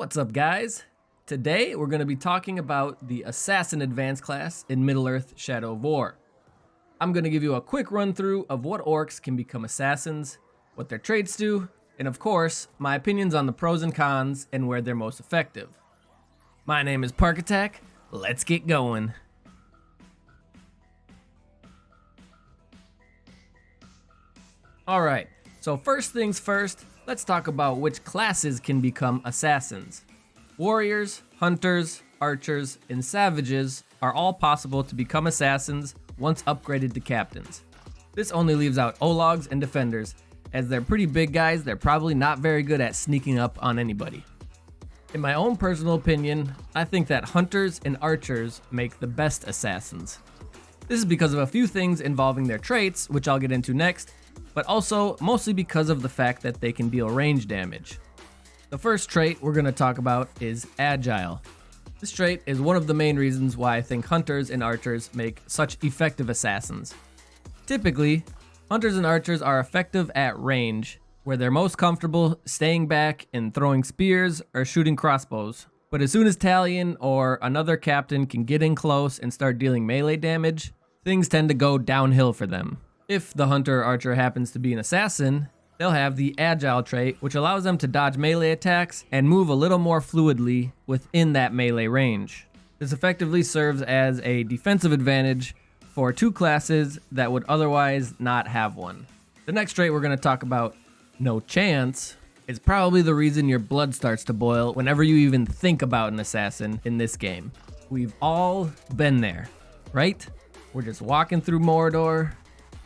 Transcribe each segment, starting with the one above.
What's up, guys? Today we're going to be talking about the Assassin Advanced class in Middle-earth Shadow of War. I'm going to give you a quick run through of what orcs can become assassins, what their traits do, and of course, my opinions on the pros and cons and where they're most effective. My name is Park Attack. Let's get going. Alright, so first things first, let's talk about which classes can become assassins. Warriors, hunters, archers, and savages are all possible to become assassins once upgraded to captains. This only leaves out Ologs and defenders, as they're pretty big guys. They're probably not very good at sneaking up on anybody. In my own personal opinion, I think that hunters and archers make the best assassins. This is because of a few things involving their traits, which I'll get into next, but also mostly because of the fact that they can deal range damage. The first trait we're going to talk about is Agile. This trait is one of the main reasons why I think hunters and archers make such effective assassins. Typically, hunters and archers are effective at range, where they're most comfortable staying back and throwing spears or shooting crossbows. But as soon as Talion or another captain can get in close and start dealing melee damage, things tend to go downhill for them. If the hunter or archer happens to be an assassin, they'll have the Agile trait, which allows them to dodge melee attacks and move a little more fluidly within that melee range. This effectively serves as a defensive advantage for two classes that would otherwise not have one. The next trait we're going to talk about, No Chance, is probably the reason your blood starts to boil whenever you even think about an assassin in this game. We've all been there, right? We're just walking through Mordor,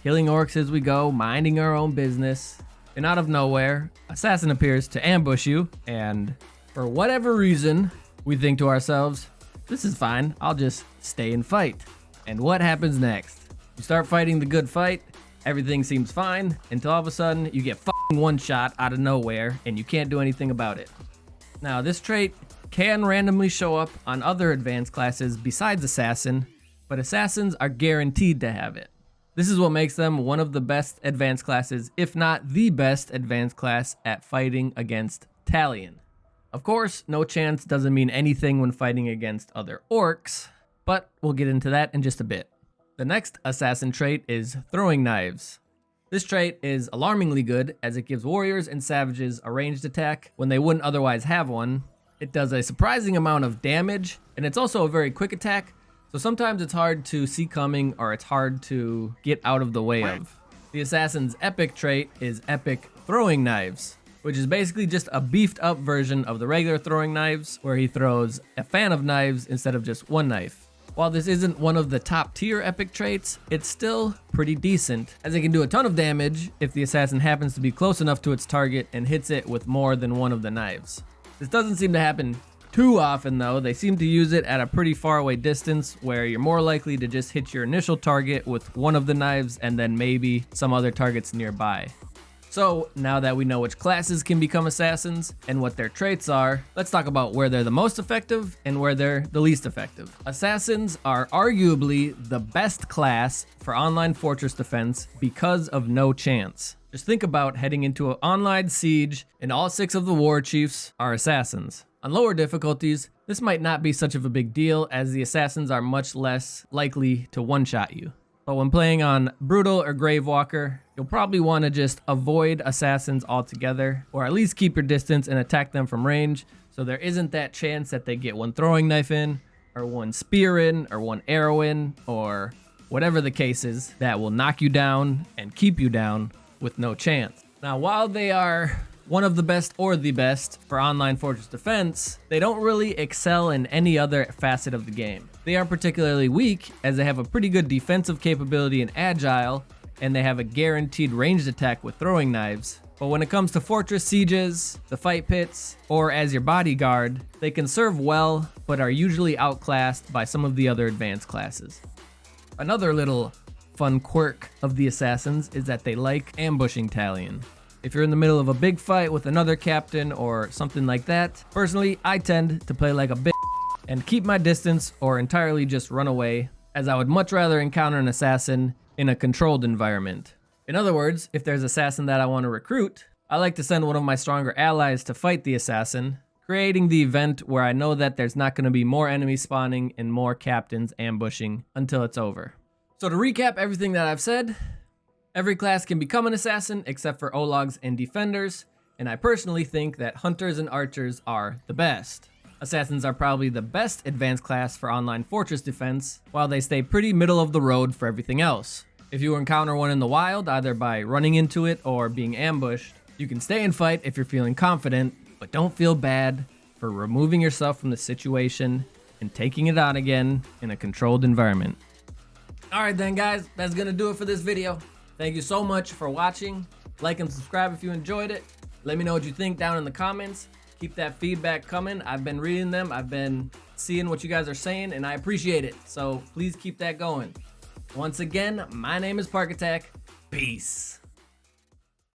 killing orcs as we go, minding our own business, and out of nowhere, assassin appears to ambush you, and for whatever reason, we think to ourselves, this is fine, I'll just stay and fight. And what happens next? You start fighting the good fight, everything seems fine, until all of a sudden, you get fucking one shot out of nowhere, and you can't do anything about it. Now, this trait can randomly show up on other advanced classes besides assassin, but assassins are guaranteed to have it. This is what makes them one of the best advanced classes, if not the best advanced class at fighting against Talion. Of course, No Chance doesn't mean anything when fighting against other orcs, but we'll get into that in just a bit. The next assassin trait is Throwing Knives. This trait is alarmingly good, as it gives warriors and savages a ranged attack when they wouldn't otherwise have one. It does a surprising amount of damage, and it's also a very quick attack, so sometimes it's hard to see coming or it's hard to get out of the way of. The assassin's epic trait is Epic Throwing Knives, which is basically just a beefed up version of the regular throwing knives, where he throws a fan of knives instead of just one knife. While this isn't one of the top tier epic traits, it's still pretty decent, as it can do a ton of damage if the assassin happens to be close enough to its target and hits it with more than one of the knives. This doesn't seem to happen too often though. They seem to use it at a pretty far away distance, where you're more likely to just hit your initial target with one of the knives and then maybe some other targets nearby. So now that we know which classes can become assassins and what their traits are, let's talk about where they're the most effective and where they're the least effective. Assassins are arguably the best class for online fortress defense because of No Chance. Just think about heading into an online siege and all 6 of the war chiefs are assassins. On lower difficulties, this might not be such of a big deal, as the assassins are much less likely to one-shot you. But when playing on Brutal or Gravewalker, you'll probably want to just avoid assassins altogether, or at least keep your distance and attack them from range, so there isn't that chance that they get one throwing knife in, or one spear in, or one arrow in, or whatever the case is that will knock you down and keep you down with no chance. Now, while they are one of the best or the best for online fortress defense, they don't really excel in any other facet of the game. They are particularly weak, as they have a pretty good defensive capability in Agile, and they have a guaranteed ranged attack with throwing knives. But when it comes to fortress sieges, the fight pits, or as your bodyguard, they can serve well, but are usually outclassed by some of the other advanced classes. Another little fun quirk of the assassins is that they like ambushing Talion. If you're in the middle of a big fight with another captain or something like that, personally, I tend to play like a bitch and keep my distance or entirely just run away, as I would much rather encounter an assassin in a controlled environment. In other words, if there's an assassin that I want to recruit, I like to send one of my stronger allies to fight the assassin, creating the event where I know that there's not going to be more enemies spawning and more captains ambushing until it's over. So to recap everything that I've said, every class can become an assassin except for Ologs and defenders, and I personally think that hunters and archers are the best. Assassins are probably the best advanced class for online fortress defense, while they stay pretty middle of the road for everything else. If you encounter one in the wild, either by running into it or being ambushed, you can stay and fight if you're feeling confident, but don't feel bad for removing yourself from the situation and taking it on again in a controlled environment. Alright then guys, that's gonna do it for this video. Thank you so much for watching. Like and subscribe if you enjoyed it. Let me know what you think down in the comments. Keep that feedback coming. I've been reading them. I've been seeing what you guys are saying, and I appreciate it. So please keep that going. Once again, my name is Park Attack. Peace.